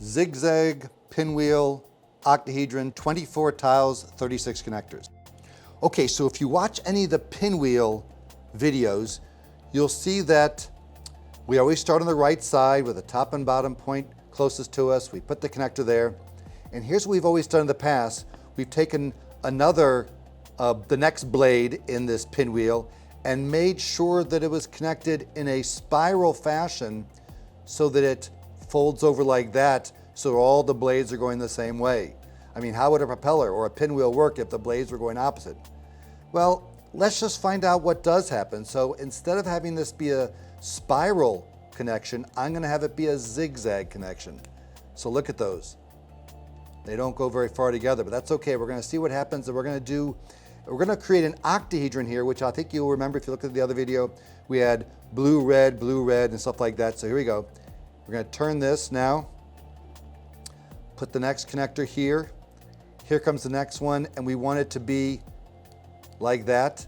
Zigzag Pinwheel Octahedron, 24 tiles, 36 connectors. Okay, so if you watch any of the pinwheel videos, you'll see that we always start on the right side with the top and bottom point closest to us. We put the connector there. And here's what we've always done in the past. We've taken another, the next blade in this pinwheel and made sure that it was connected in a spiral fashion so that it folds over like that, so all the blades are going the same way. I mean, how would a propeller or a pinwheel work if the blades were going opposite? Well, let's just find out what does happen. So instead of having this be a spiral connection, I'm going to have it be a zigzag connection. So look at those. They don't go very far together, but that's okay. We're going to see what happens, and we're going to create an octahedron here, which I think you'll remember if you look at the other video. We had blue, red, and stuff like that. So here we go. We're going to turn this now. Put the next connector here. Here comes the next one, and we want it to be like that.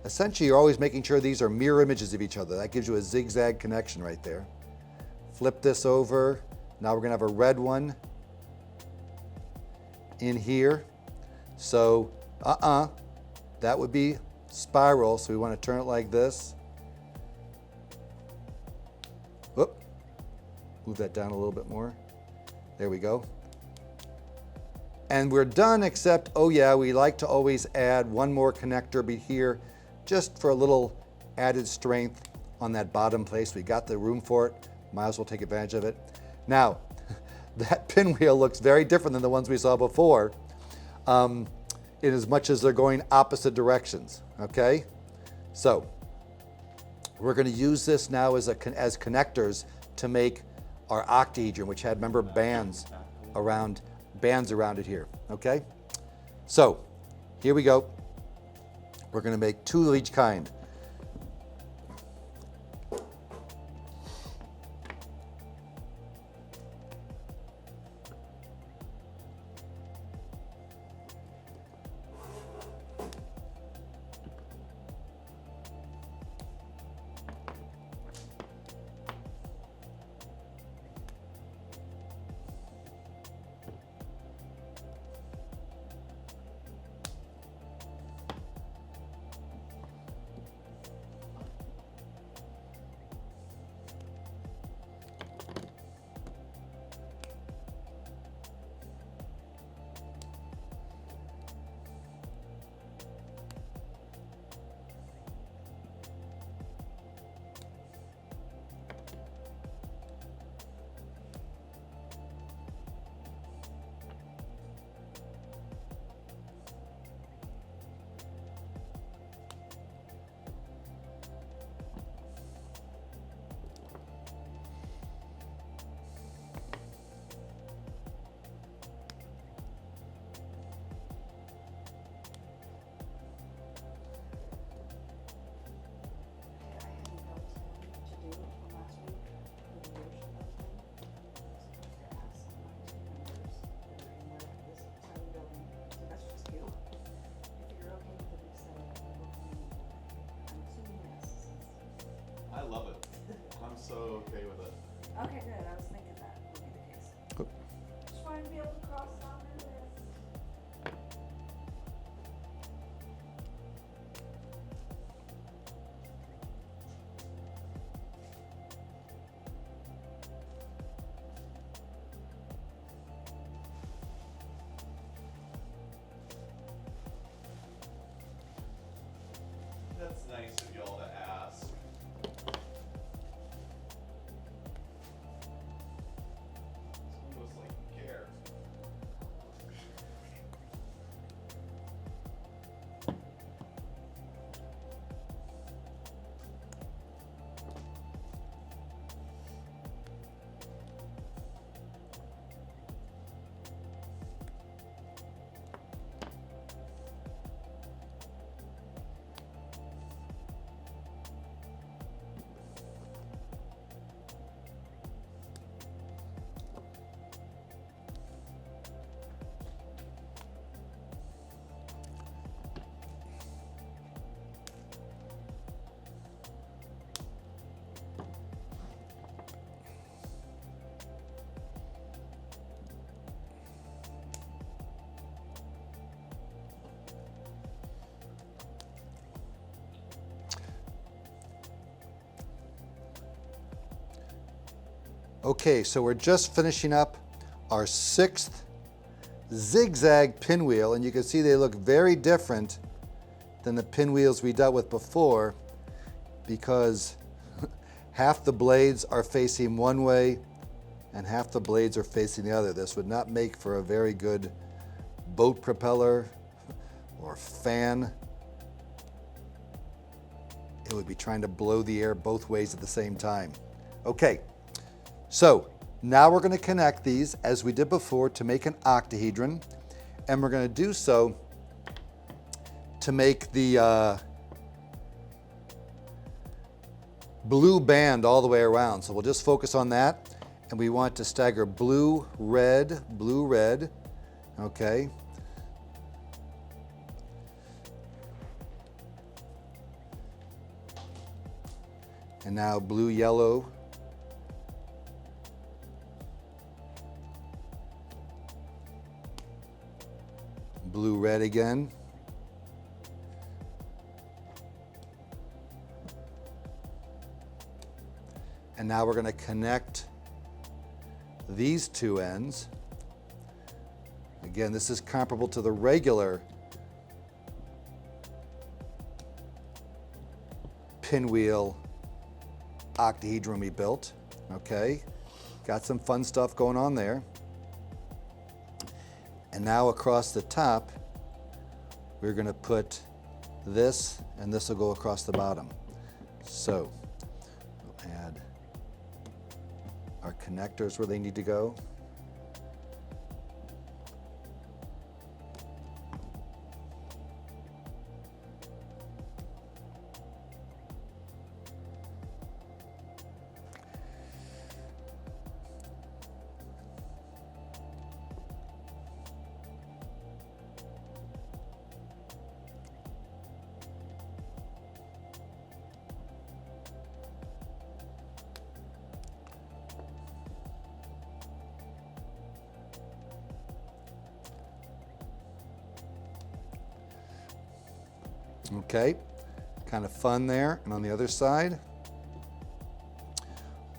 Essentially, you're always making sure these are mirror images of each other. That gives you a zigzag connection right there. Flip this over. Now we're going to have a red one in here. So, that would be spiral, so we want to turn it like this. Whoop. Move that down a little bit more. There we go. And we're done, except, oh yeah, we like to always add one more connector here, just for a little added strength on that bottom place. We got the room for it. Might as well take advantage of it. Now, that pinwheel looks very different than the ones we saw before, in as much as they're going opposite directions, okay? So, we're gonna use this now as connectors to make our octahedron, which had, remember, bands around it here, okay? So, here we go. We're gonna make two of each kind. I love it. I'm so okay with it. Okay, good. I was thinking that would be the case. Just wanted to be able to cross off the list. That's nice of y'all to ask. It's almost like you care. Okay, so we're just finishing up our 6th zigzag pinwheel, and you can see they look very different than the pinwheels we dealt with before because half the blades are facing one way and half the blades are facing the other. This would not make for a very good boat propeller or fan. It would be trying to blow the air both ways at the same time. Okay, so now we're going to connect these as we did before to make an octahedron, and we're going to do so to make the blue band all the way around. So we'll just focus on that, and we want to stagger blue, red, okay? And now blue, yellow. Blue, red again. And now we're going to connect these two ends. Again, this is comparable to the regular pinwheel octahedron we built. Okay, got some fun stuff going on there. And now across the top, we're going to put this, and this will go across the bottom. So we'll add our connectors where they need to go. Okay, kind of fun there. And on the other side,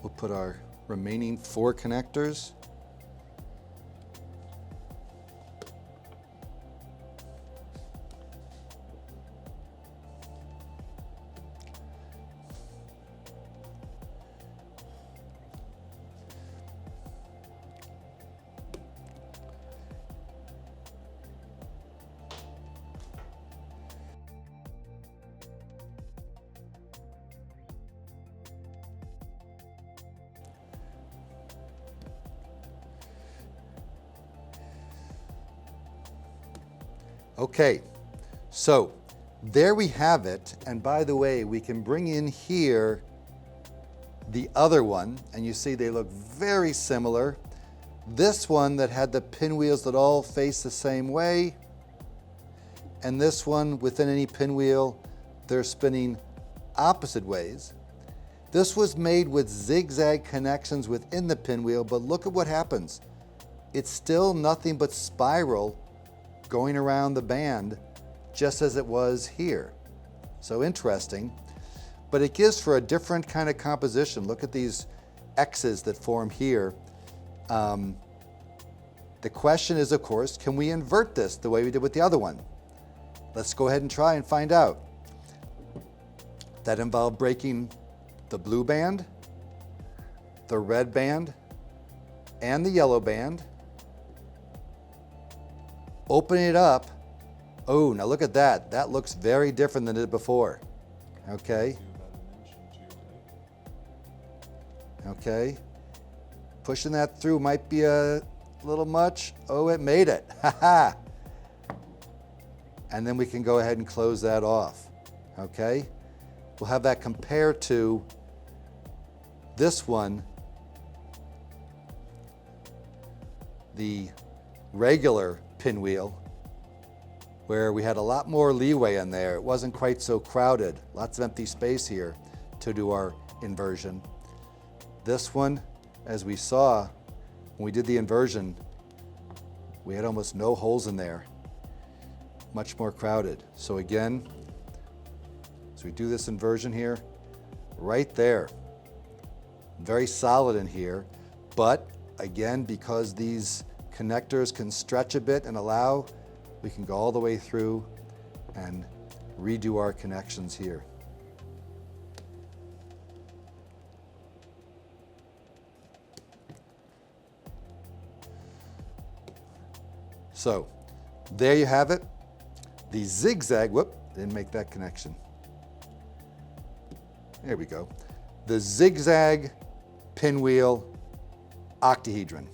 we'll put our remaining 4 connectors. Okay, so there we have it. And by the way, we can bring in here the other one, and you see they look very similar. This one that had the pinwheels that all face the same way, and this one within any pinwheel, they're spinning opposite ways. This was made with zigzag connections within the pinwheel, but look at what happens. It's still nothing but spiral going around the band just as it was here. So interesting, but it gives for a different kind of composition. Look at these X's that form here. The question is, of course, can we invert this the way we did with the other one? Let's go ahead and try and find out. That involved breaking the blue band, the red band, and the yellow band. Opening it up. Oh, now look at that. That looks very different than it did before. Okay. Okay. Pushing that through might be a little much. Oh, it made it. Ha-ha. And then we can go ahead and close that off. Okay. We'll have that compared to this one, the regular pinwheel, where we had a lot more leeway in there. It wasn't quite so crowded. Lots of empty space here to do our inversion. This one, as we saw when we did the inversion, we had almost no holes in there. Much more crowded. So again, as we do this inversion here, right there, very solid in here. But again, because these connectors can stretch a bit and allow, we can go all the way through and redo our connections here. So there you have it. The zigzag, whoop, didn't make that connection. There we go. The zigzag pinwheel octahedron.